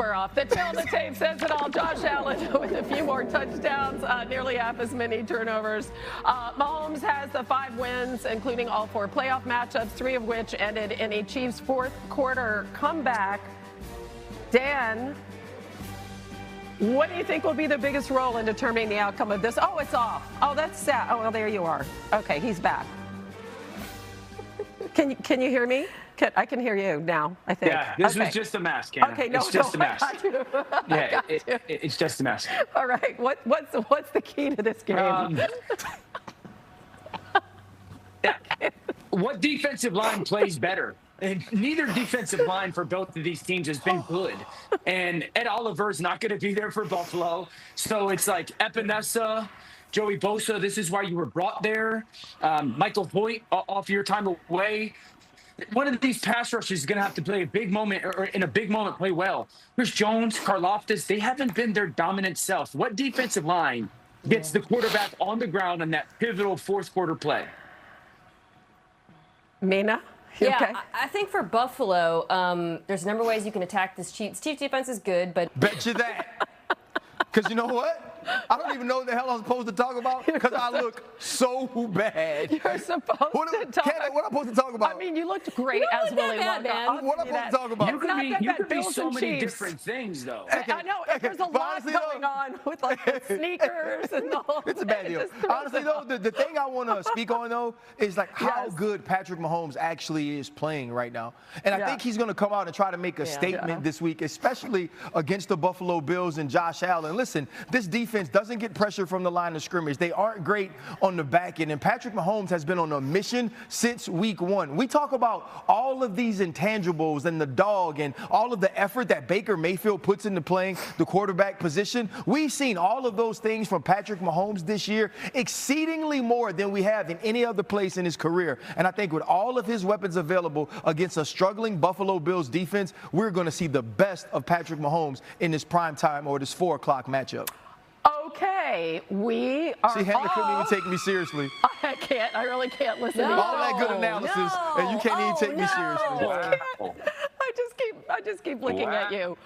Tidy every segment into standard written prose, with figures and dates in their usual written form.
We're off. The tail of the tape says it all. Josh Allen with a few more touchdowns, nearly half as many turnovers. Mahomes has the 5 wins, including all 4 playoff matchups, 3 of which ended in a Chiefs fourth quarter comeback. Dan, what do you think will be the biggest role in determining the outcome of this? Oh, it's off. Oh, that's sad. Oh, well, there you are. Okay, he's back. Can you hear me? I can hear you now, I think. Yeah, this was just a mess, Kenna. Okay, no, it's just a mess. Yeah, it's just a mess. All right, what's the key to this game? What defensive line plays better? And neither defensive line for both of these teams has been good. And Ed Oliver's not going to be there for Buffalo. So it's like Epinesa, Joey Bosa, this is why you were brought there. Michael Hoyt off your time away. One of these pass rushers is going to have to play a big moment, or in a big moment play well. Chris Jones, Karlaftis, they haven't been their dominant self. What defensive line gets the quarterback on the ground on that pivotal fourth quarter play? Mina? Yeah, okay? I think for Buffalo, there's a number of ways you can attack this Chiefs. Chiefs defense is good, but... Bet you that. Because you know what? I don't even know what the hell I'm supposed to talk about because I look so bad. You're supposed to talk. What am I supposed to talk about? I mean, you looked great as look that Willy bad, Wonka. man. What am I supposed to talk about? You could be Bills so and many Chiefs. different things, though. I know. There's a lot honestly, going on with like the sneakers and the whole It's a bad thing. deal. It just throws Honestly, it though, off. the thing I want to speak on, though, is like how Yes. good Patrick Mahomes actually is playing right now. And I Yeah. think he's going to come out and try to make a statement this week, especially against the Buffalo Bills and Josh Allen. Listen, this defense doesn't get pressure from the line of scrimmage. They aren't great on the back end. And Patrick Mahomes has been on a mission since week 1. We talk about all of these intangibles and the dog and all of the effort that Baker Mayfield puts into playing the quarterback position. We've seen all of those things from Patrick Mahomes this year, exceedingly more than we have in any other place in his career. And I think with all of his weapons available against a struggling Buffalo Bills defense, we're going to see the best of Patrick Mahomes in this prime time or this 4 o'clock matchup. Okay, we are. See, Hannah couldn't even take me seriously. I can't. I really can't listen to you. All that good analysis, and you can't even take me seriously. I just keep looking at you.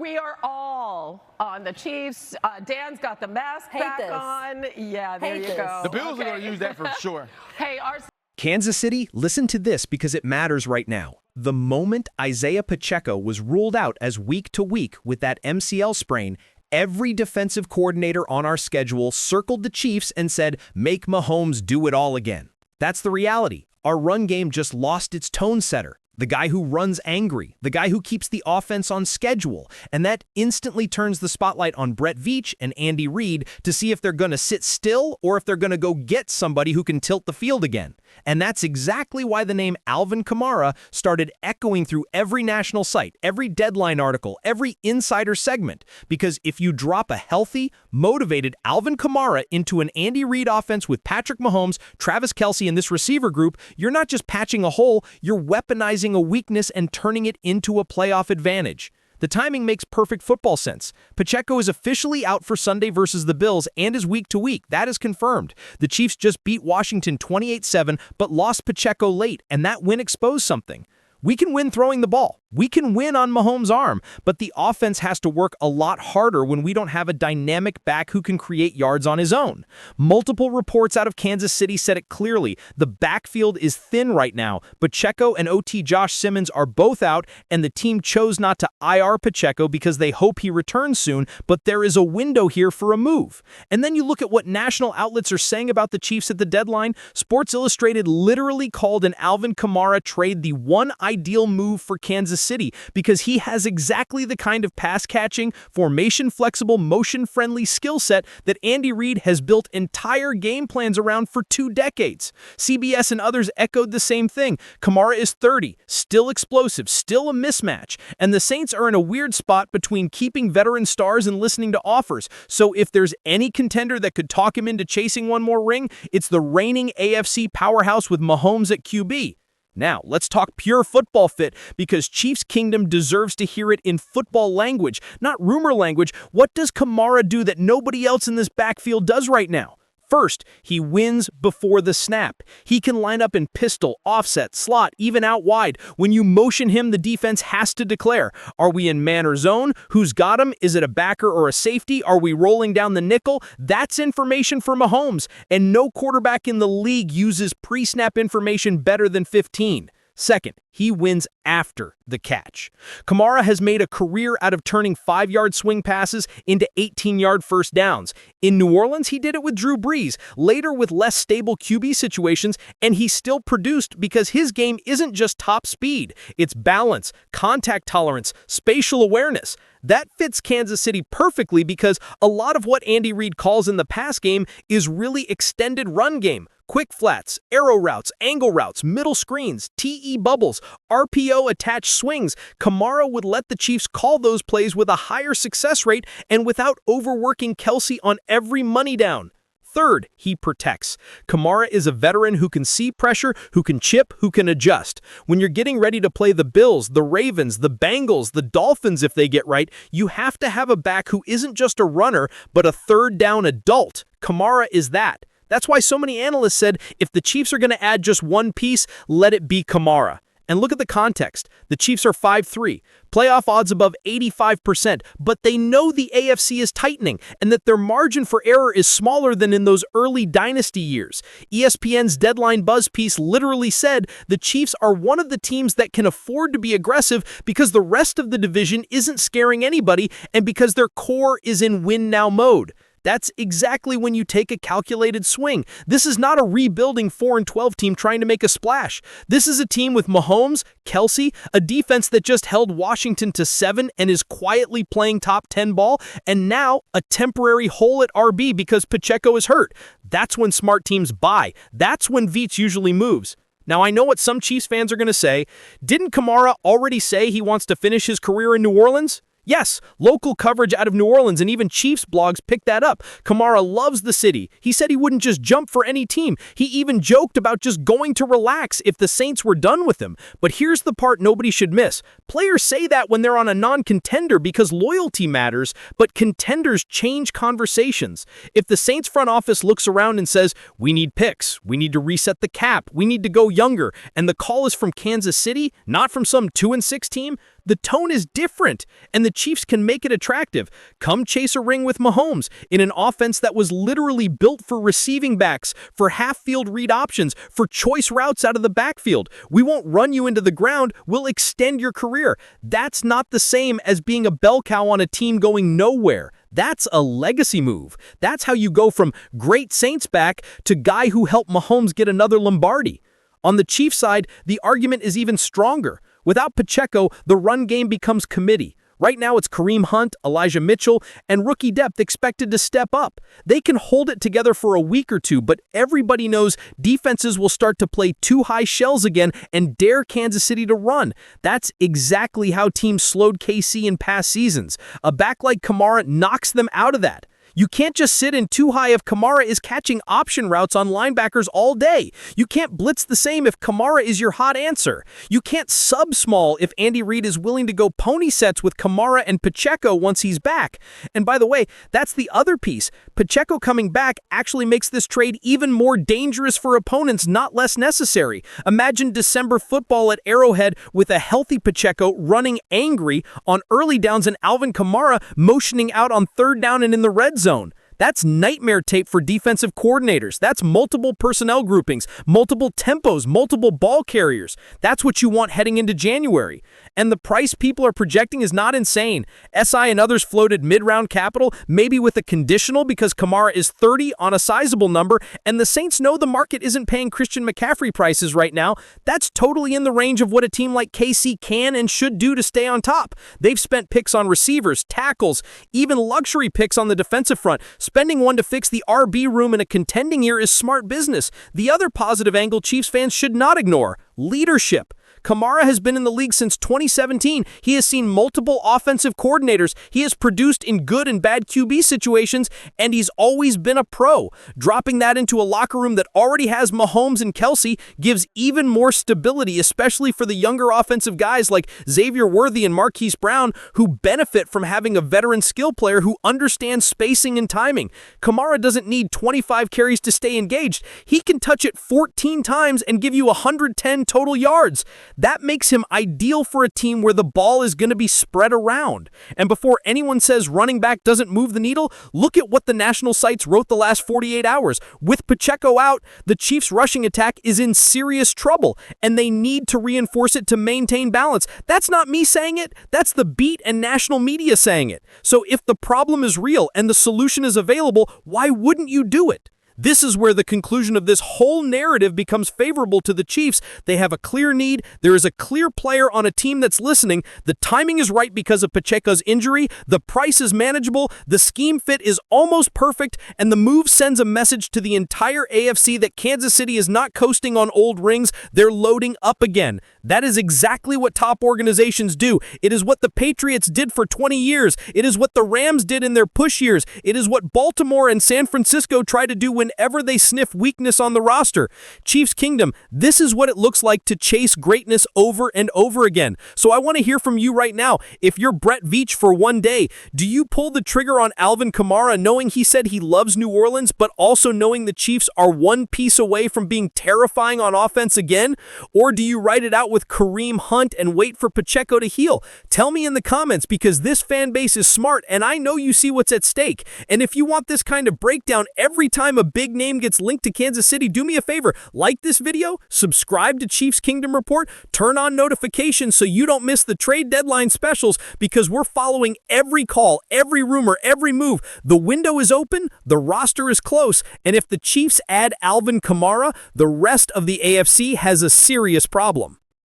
We are all on the Chiefs. Dan's got the mask back this. on. Yeah, there Hate you this. go. The Bills are going to use that for sure. Hey, our Kansas City, listen to this because it matters right now. The moment Isaiah Pacheco was ruled out as week to week with that MCL sprain, every defensive coordinator on our schedule circled the Chiefs and said, make Mahomes do it all again. That's the reality. Our run game just lost its tone setter. The guy who runs angry, the guy who keeps the offense on schedule, and that instantly turns the spotlight on Brett Veach and Andy Reid to see if they're going to sit still or if they're going to go get somebody who can tilt the field again. And that's exactly why the name Alvin Kamara started echoing through every national site, every deadline article, every insider segment. Because if you drop a healthy, motivated Alvin Kamara into an Andy Reid offense with Patrick Mahomes, Travis Kelce, and this receiver group, you're not just patching a hole, you're weaponizing a weakness and turning it into a playoff advantage. The timing makes perfect football sense. Pacheco is officially out for Sunday versus the Bills and is week to week. That is confirmed. The Chiefs just beat Washington 28-7, but lost Pacheco late, and that win exposed something. We can win throwing the ball. We can win on Mahomes' arm, but the offense has to work a lot harder when we don't have a dynamic back who can create yards on his own. Multiple reports out of Kansas City said it clearly. The backfield is thin right now. Pacheco and OT Josh Simmons are both out, and the team chose not to IR Pacheco because they hope he returns soon, but there is a window here for a move. And then you look at what national outlets are saying about the Chiefs at the deadline. Sports Illustrated literally called an Alvin Kamara trade the one ideal move for Kansas City because he has exactly the kind of pass-catching, formation-flexible, motion-friendly skill set that Andy Reid has built entire game plans around for 2 decades. CBS and others echoed the same thing. Kamara is 30, still explosive, still a mismatch, and the Saints are in a weird spot between keeping veteran stars and listening to offers. So if there's any contender that could talk him into chasing one more ring, it's the reigning AFC powerhouse with Mahomes at QB. Now, let's talk pure football fit because Chiefs Kingdom deserves to hear it in football language, not rumor language. What does Kamara do that nobody else in this backfield does right now? First, he wins before the snap. He can line up in pistol, offset, slot, even out wide. When you motion him, the defense has to declare. Are we in man or zone? Who's got him? Is it a backer or a safety? Are we rolling down the nickel? That's information for Mahomes, and no quarterback in the league uses pre-snap information better than 15. Second, he wins after the catch. Kamara has made a career out of turning 5-yard swing passes into 18-yard first downs. In New Orleans, he did it with Drew Brees, later with less stable QB situations, and he still produced because his game isn't just top speed. It's balance, contact tolerance, spatial awareness. That fits Kansas City perfectly because a lot of what Andy Reid calls in the pass game is really extended run game. Quick flats, arrow routes, angle routes, middle screens, TE bubbles, RPO-attached swings. Kamara would let the Chiefs call those plays with a higher success rate and without overworking Kelce on every money down. Third, he protects. Kamara is a veteran who can see pressure, who can chip, who can adjust. When you're getting ready to play the Bills, the Ravens, the Bengals, the Dolphins if they get right, you have to have a back who isn't just a runner, but a third down adult. Kamara is that. That's why so many analysts said if the Chiefs are going to add just one piece, let it be Kamara. And look at the context. The Chiefs are 5-3, playoff odds above 85%, but they know the AFC is tightening and that their margin for error is smaller than in those early dynasty years. ESPN's Deadline Buzz piece literally said the Chiefs are one of the teams that can afford to be aggressive because the rest of the division isn't scaring anybody and because their core is in win-now mode. That's exactly when you take a calculated swing. This is not a rebuilding 4-12 team trying to make a splash. This is a team with Mahomes, Kelce, a defense that just held Washington to 7 and is quietly playing top 10 ball, and now a temporary hole at RB because Pacheco is hurt. That's when smart teams buy. That's when Veets usually moves. Now, I know what some Chiefs fans are going to say. Didn't Kamara already say he wants to finish his career in New Orleans? Yes, local coverage out of New Orleans and even Chiefs blogs picked that up. Kamara loves the city. He said he wouldn't just jump for any team. He even joked about just going to relax if the Saints were done with him. But here's the part nobody should miss. Players say that when they're on a non-contender because loyalty matters, but contenders change conversations. If the Saints front office looks around and says, we need picks, we need to reset the cap, we need to go younger, and the call is from Kansas City, not from some 2-6 team, the tone is different, and the Chiefs can make it attractive. Come chase a ring with Mahomes in an offense that was literally built for receiving backs, for half-field read options, for choice routes out of the backfield. We won't run you into the ground, we'll extend your career. That's not the same as being a bell cow on a team going nowhere. That's a legacy move. That's how you go from great Saints back to guy who helped Mahomes get another Lombardi. On the Chiefs side, the argument is even stronger. Without Pacheco, the run game becomes committee. Right now, it's Kareem Hunt, Elijah Mitchell, and rookie depth expected to step up. They can hold it together for a week or two, but everybody knows defenses will start to play too high shells again and dare Kansas City to run. That's exactly how teams slowed KC in past seasons. A back like Kamara knocks them out of that. You can't just sit in too high if Kamara is catching option routes on linebackers all day. You can't blitz the same if Kamara is your hot answer. You can't sub-small if Andy Reid is willing to go pony sets with Kamara and Pacheco once he's back. And by the way, that's the other piece. Pacheco coming back actually makes this trade even more dangerous for opponents, not less necessary. Imagine December football at Arrowhead with a healthy Pacheco running angry on early downs and Alvin Kamara motioning out on third down and in the red zone. That's nightmare tape for defensive coordinators. That's multiple personnel groupings, multiple tempos, multiple ball carriers. That's what you want heading into January. And the price people are projecting is not insane. SI and others floated mid-round capital, maybe with a conditional because Kamara is 30 on a sizable number, and the Saints know the market isn't paying Christian McCaffrey prices right now. That's totally in the range of what a team like KC can and should do to stay on top. They've spent picks on receivers, tackles, even luxury picks on the defensive front. Spending one to fix the RB room in a contending year is smart business. The other positive angle Chiefs fans should not ignore: leadership. Kamara has been in the league since 2017. He has seen multiple offensive coordinators. He has produced in good and bad QB situations, and he's always been a pro. Dropping that into a locker room that already has Mahomes and Kelce gives even more stability, especially for the younger offensive guys like Xavier Worthy and Marquise Brown, who benefit from having a veteran skill player who understands spacing and timing. Kamara doesn't need 25 carries to stay engaged. He can touch it 14 times and give you 110 total yards. That makes him ideal for a team where the ball is going to be spread around. And before anyone says running back doesn't move the needle, look at what the national sites wrote the last 48 hours. With Pacheco out, the Chiefs' rushing attack is in serious trouble, and they need to reinforce it to maintain balance. That's not me saying it. That's the beat and national media saying it. So if the problem is real and the solution is available, why wouldn't you do it? This is where the conclusion of this whole narrative becomes favorable to the Chiefs. They have a clear need. There is a clear player on a team that's listening. The timing is right because of Pacheco's injury. The price is manageable. The scheme fit is almost perfect. And the move sends a message to the entire AFC that Kansas City is not coasting on old rings. They're loading up again. That is exactly what top organizations do. It is what the Patriots did for 20 years. It is what the Rams did in their push years. It is what Baltimore and San Francisco try to do whenever they sniff weakness on the roster. Chiefs Kingdom, this is what it looks like to chase greatness over and over again. So I want to hear from you right now. If you're Brett Veach for one day, do you pull the trigger on Alvin Kamara knowing he said he loves New Orleans, but also knowing the Chiefs are one piece away from being terrifying on offense again? Or do you write it out with Kareem Hunt and wait for Pacheco to heal? Tell me in the comments, because this fan base is smart and I know you see what's at stake. And if you want this kind of breakdown every time a big name gets linked to Kansas City, do me a favor, like this video, subscribe to Chiefs Kingdom Report, turn on notifications so you don't miss the trade deadline specials, because we're following every call, every rumor, every move. The window is open, the roster is close, and if the Chiefs add Alvin Kamara, the rest of the AFC has a serious problem.